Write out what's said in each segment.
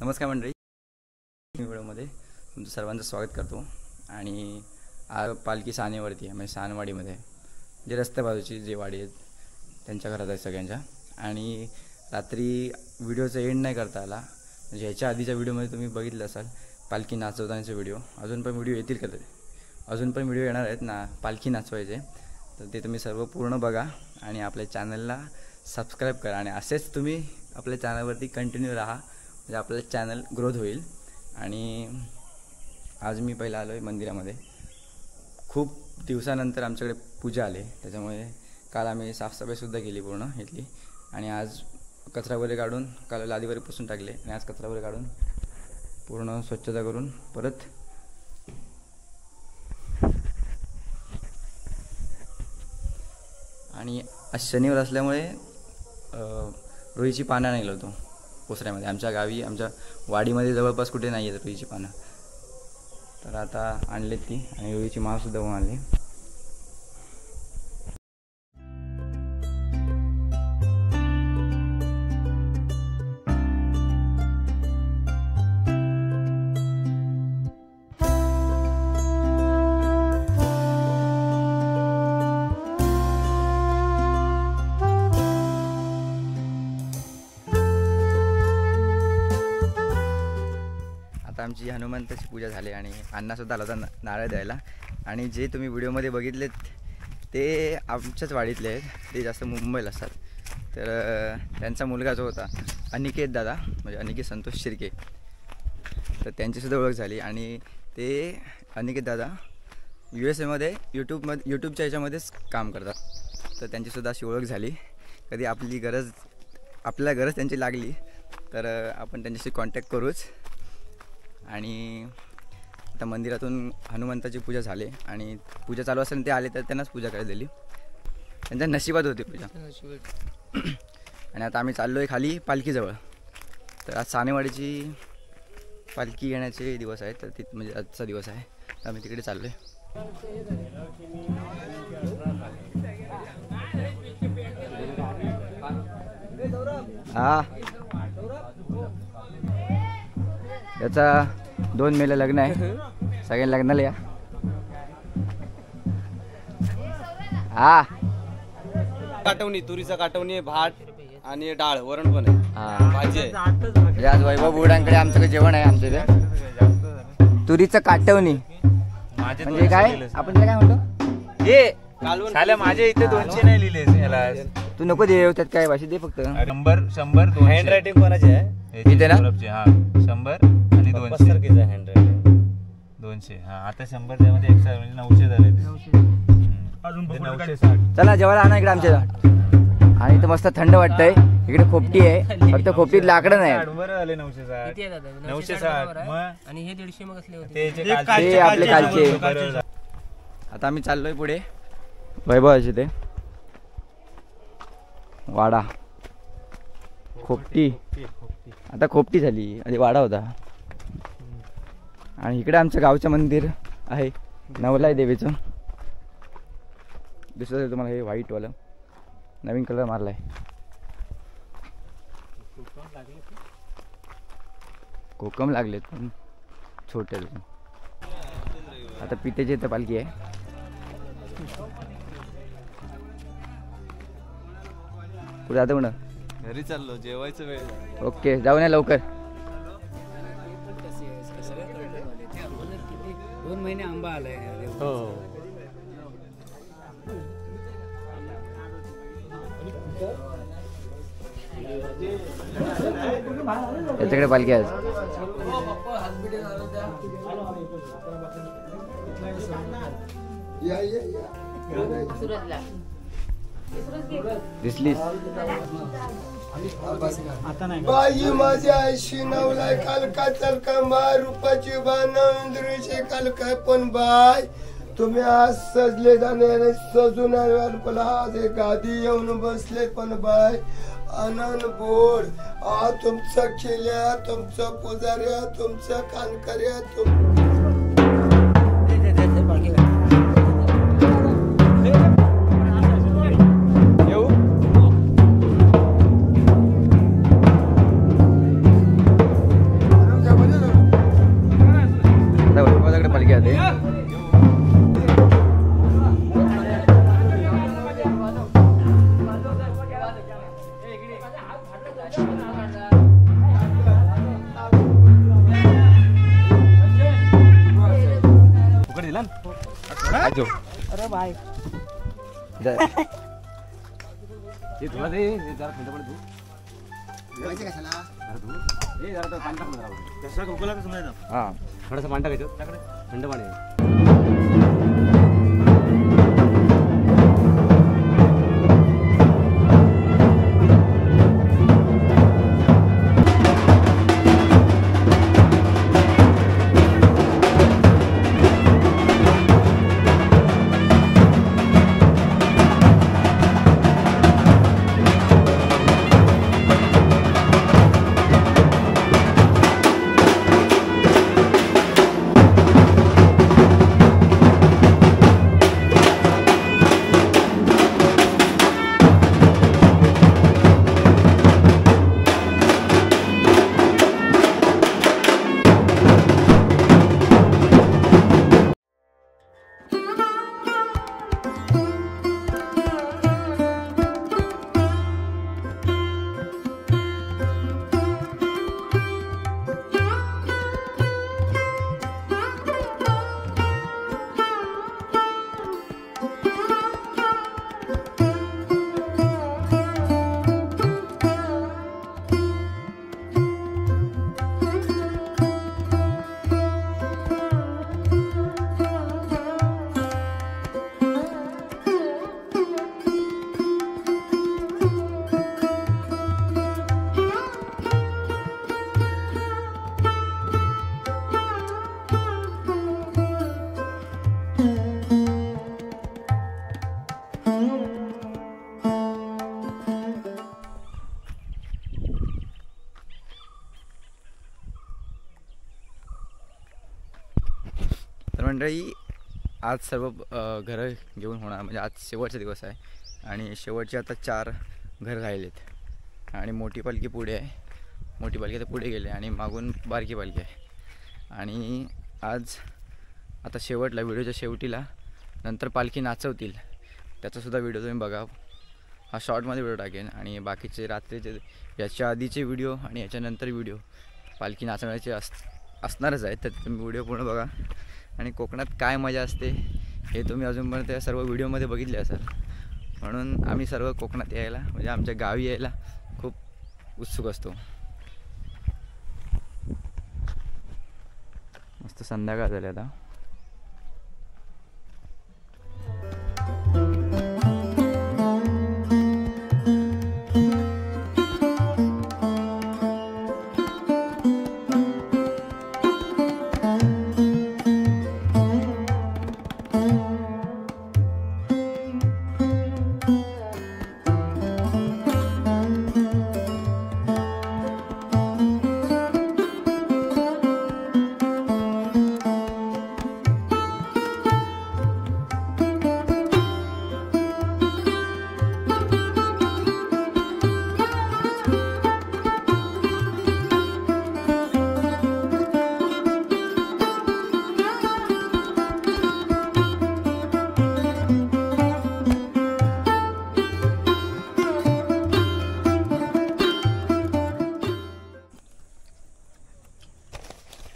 नमस्कार मंडळी, व्हिडिओमध्ये तुमचं सर्वांचं स्वागत करतो. आणि आज पालखी सानेवरती आहे, म्हणजे सानवाडीमध्ये जे रस्त्या बाजूची जे वाडी आहेत त्यांच्या घरात आहे सगळ्यांच्या. आणि रात्री व्हिडिओचा एंड नाही करता आला, म्हणजे ह्याच्या आधीच्या व्हिडिओमध्ये तुम्ही बघितलं असाल पालखी नाचवतानाचे व्हिडिओ. अजून पण व्हिडिओ येतील का, अजून पण व्हिडिओ येणार आहेत ना पालखी नाचवायचे, तर ते तुम्ही सर्व पूर्ण बघा आणि आपल्या चॅनलला सबस्क्राईब करा. आणि असेच तुम्ही आपल्या चॅनलवरती कंटिन्यू राहा, म्हणजे आपलं चॅनल ग्रोथ होईल. आणि आज मी पहिला आलो आहे मंदिरामध्ये. खूप दिवसानंतर आमच्याकडे पूजा आली, त्याच्यामुळे काल आम्ही साफसफाईसुद्धा केली पूर्ण इथली. आणि आज कचरा वगैरे काढून, काल लादी वगैरे पुसून टाकले आणि आज कचरा वगैरे काढून पूर्ण स्वच्छता करून परत आणि आज शनिवार असल्यामुळे रुईची पानं नाही होतो कोसऱ्यामध्ये. आमच्या गावी, आमच्या वाडीमध्ये जवळपास कुठे नाही आहेत रुईची पानं, तर आता आणलेत ती. आणि रुईची माळसुद्धा होऊन आणली. आमची हनुमंताची पूजा झाली आणि अण्णासुद्धा आला होता नारळ द्यायला. आणि जे तुम्ही व्हिडिओमध्ये बघितलेत ते आमच्याच वाडीतले आहेत, ते जास्त मुंबईला असतात. तर त्यांचा मुलगा जो होता अनिकेत दादा, म्हणजे अनिकेत संतोष शिर्के, तर त्यांचीसुद्धा ओळख झाली. आणि ते अनिकेत दादा USA यूट्यूबच्या ह्याच्यामध्येच काम करतात, तर त्यांचीसुद्धा अशी ओळख झाली. कधी आपल्याला गरज त्यांची लागली तर आपण त्यांच्याशी कॉन्टॅक्ट करूच. आणि आता मंदिरातून हनुमंताची पूजा झाली आणि पूजा चालू असताना ते आले, तर त्यांनाच पूजा करायला दिली. त्यांच्या नशिबात होती पूजा. आणि आता आम्ही चाललो आहे खाली पालखीजवळ. तर आज सानेवाडीची पालखी येण्याचे दिवस आहेत, तर म्हणजे आजचा दिवस आहे, तर आम्ही तिकडे चाललो आहे. हा, याचा 2 मेला लग्न आहे, सगळ्यांना लग्नाला या. हा, काटवणी, तुरीचा काटवणी, भात आणि डाळ, वरण पण आहे, भाजी आहे. आज वैभव बुडांकडे आमच्याकडे जेवण आहे. आमच्या इथे तुरीचं काटवणी म्हणजे काय, आपण काय म्हणतो हे झालं. माझ्या इथे 200 नाही लिहिले याला, तू नको देव, त्यात काय भाषेत दे फक्त. 100 हँड रायटिंग कोणाची आहे इथे ना? हा, 100 आणि 200 हँड रायटिंग 200. हा, आता 100 त्यामध्ये एक्स्ट्रा म्हणजे 900 झाले. अजून 960. चला जेवायला आणा इकडे आमच्या. आणि इथं मस्त थंड वाटतंय. इकडे खोपटी आहे, फक्त खोपटीत लाकडं नाही. बरं आले 960. 960 मग. आणि हे 150 मग असले होते ते आपले कालचे. आता आम्ही चाललोय पुढे वैभवाचे ते वाडा खोपटी. आता खोपटी झाली, आधी वाडा होता. आणि इकडे आमच्या गावचं मंदिर आहे, नवलाई देवीचं. दिसत आहे तुम्हाला, हे व्हाईटवालं नवीन कलर मारलाय. कोकम लागलेत पण छोटे. आता पितेची इथं पालखी आहे. पुढे जातो म्हणा, घरी चाललो, जेवायचं वेळ. ओके, जाऊन या लवकर. 2 महिने आंबा आलाय. त्याच्याकडे पालखी आहे. दिसलीस बाई माझ्या आयशी नवलाय कालका चलका मा रूपाची बांधुरीचे कालका. पण बाय तुम्ही आज सजले जाणे सजून आज गादी येऊन बसले. पण बाय आनंद बोल तुमचं केल्या, तुमचं पुजाऱ्या, तुमचं कानकऱ्या, जो अरे भाई इधर. ते तुला दे जरा थंड पडे तू ए जरा पाणी टाकून जरा हां थोडंसं पाणी टाकायचं त्याकडे थंड पाणी आहे. तर मंडळी आज सर्व घरं घेऊन होणार, म्हणजे आज शेवटचा दिवस आहे आणि शेवटचे आता 4 घरं राहिलेत आणि मोठी पालखी पुढे आहे. मोठी पालखी तर पुढे गेली आणि मागून बारकी पालखी आहे. आणि आज आता शेवटला, व्हिडिओच्या शेवटीला नंतर पालखी नाचवतील त्याचासुद्धा व्हिडिओ तुम्ही बघा. हा शॉर्टमध्ये व्हिडिओ टाकेन आणि बाकीचे रात्रीचे याच्या आधीचे व्हिडिओ आणि याच्यानंतर व्हिडिओ पालखी नाचवण्याचे असणारच आहेत. तर तुम्ही व्हिडिओ पूर्ण बघा. आणि कोकणात काय मजा असते हे तुम्ही अजूनपर्यंत त्या सर्व व्हिडिओमध्ये बघितले असाल. म्हणून आम्ही सर्व कोकणात यायला, म्हणजे आमच्या गावी यायला खूप उत्सुक असतो. मस्त संध्याकाळ झाली आता.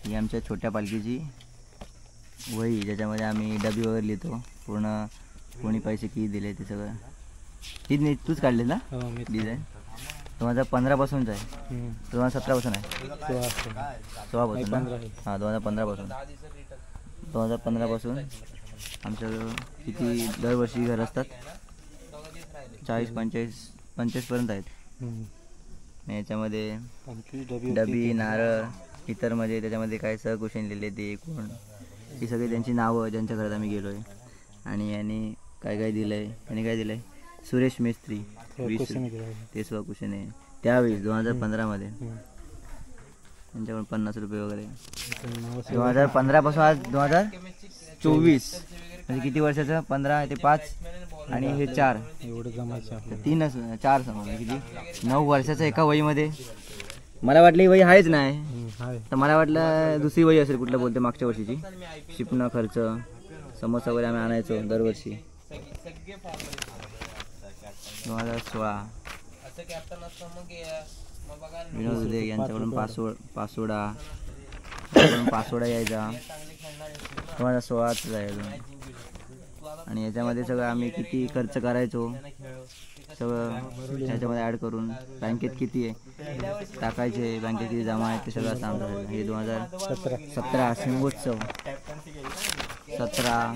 ही आमच्या छोट्या पालखीची वही, ज्याच्यामध्ये आम्ही डबी वगैरे लिहितो. पूर्ण कोणी पैसे किती दिले ते सगळं ही तूच काढले ना डिझाईन. 2015 पासूनच आहे. 2017 पासून आहे. 16 पासून. हां 2015 पासून. 2015 पासून आमच्याकडं किती दरवर्षी घर असतात 40-45 पर्यंत आहेत. याच्यामध्ये डबी, नारळ, इतर म्हणजे त्याच्यामध्ये काय सहकुशन लिहिले ते कोण, ही सगळी त्यांची नावं ज्यांच्या घरात आम्ही गेलो आहे. आणि यांनी काय काय दिलं आहे, यांनी काय दिलं आहे, सुरेश मेस्त्री 20 ते सहकुशन आहे त्यावेळेस 2015 त्यांच्याकडून 50 रुपये वगैरे. 2015 पासून आज 2024 म्हणजे किती वर्षाचं, 15 ते 5 आणि हे 4 एवढं जमायचं 4 समजा किती 9 वर्षाचं एका वहीमध्ये. मला वाटलं ही वही आहेच नाही, तर मला वाटलं दुसरी वही असेल कुठलं बोलते मागच्या वर्षीची. शिपणं खर्च, समोसा वगैरे आम्ही आणायचो दरवर्षी. 2016 विनोद उदे यांच्याकडून पासोडा यायचा. 2016च आहे अजून. आणि याच्यामध्ये सगळं आम्ही किती खर्च करायचो सगळं त्याच्यामध्ये ॲड करून बँकेत किती आहे टाकायचे, बँकेत किती जमा आहे ते सगळं सांगतो. हे 2017 शिमगोत्सव 17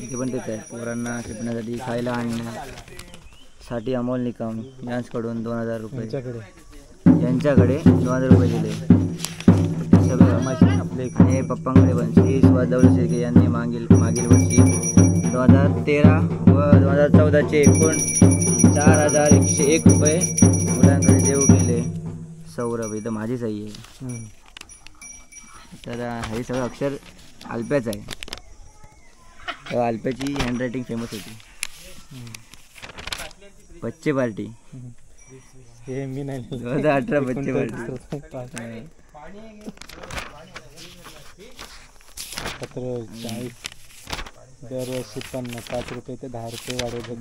इथे पण तेच आहे. पोरांना शिकण्यासाठी खायला आणण्यासाठी अमोल निकम यांच्याकडून 2000 रुपये, यांच्याकडे 2000 रुपये दिले सगळं आपले. आणि पप्पांकडे पण श्री सुभाष दौलत शेळके यांनी मागील वर्षी 2013 व 2014चे एकूण 4101 रुपये मुलांकडे देऊ केले. सौरभ इथं माझी सही आहे. तर हे सगळं अक्षर अल्प्याचं आहे. अल्प्याची हँडरायटिंग फेमस होती. बच्चे पार्टी हे मी नाही 2018 बच्चे पार्टी 40 दरवर्षी 5 रुपये ते 10 रुपये वाढवतात.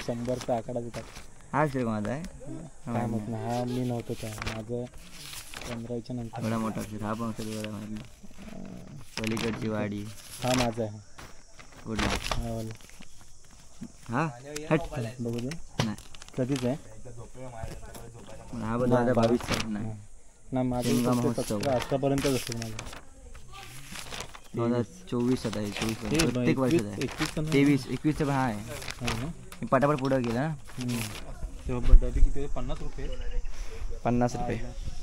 100चा आकडा देतात. हा श्री माझा आहे काय म्हणत ना, हा मी नव्हतो त्या माझं 15च्या नंतर. एवढा मोठा अक्षर हा पण अक्षर बघा माहिती. पलीकडची वाडी हा माझा आहे. कुठला हा वाला. हा हट बघू दे नाही कधीच आहे हा बघ 2022 नाही ना माझं शिमगा महोत्सव 18पर्यंत असेल माझं. 2024 आता आहे 24 प्रत्येक वर्षात आहे. 23-21 पण हा आहे. मी पटापट पुढं गेला ना. तेव्हा बड्डे किती 50 रुपये 50 रुपये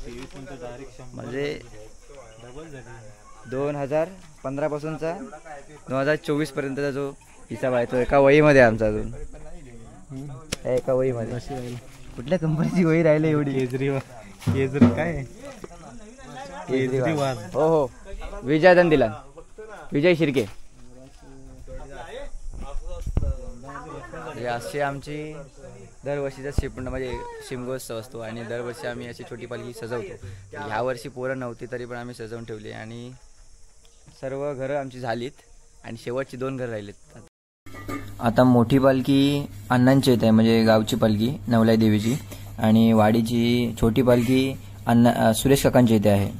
23 नंतर डायरेक्ट 100 म्हणजे डबल झाली. 2015 पासूनचा 2024 पर्यंतचा जो हिसाब आहे तो एका वहीमध्ये आमचा अजून एका वहीमध्ये. कुठल्या कंपनीची वही राहिली एवढी? केजरी काय केजरीवाल. हो हो विजय दिला विजय शिर्के. अशी आमची दरवर्षीचा म्हणजे शिमगोत्सव असतो आणि दरवर्षी आम्ही अशी छोटी पालखी सजवतो. ह्या वर्षी पोरं नव्हती तरी पण आम्ही सजवून ठेवली आणि सर्व घरं आमची झालीत आणि शेवटची 2 घरं राहिलीत. आता मोठी पालखी अण्णांची येत आहे म्हणजे गावची पालखी नवलाई देवीची आणि वाडीची छोटी पालखी सुरेश काकांची येते आहे.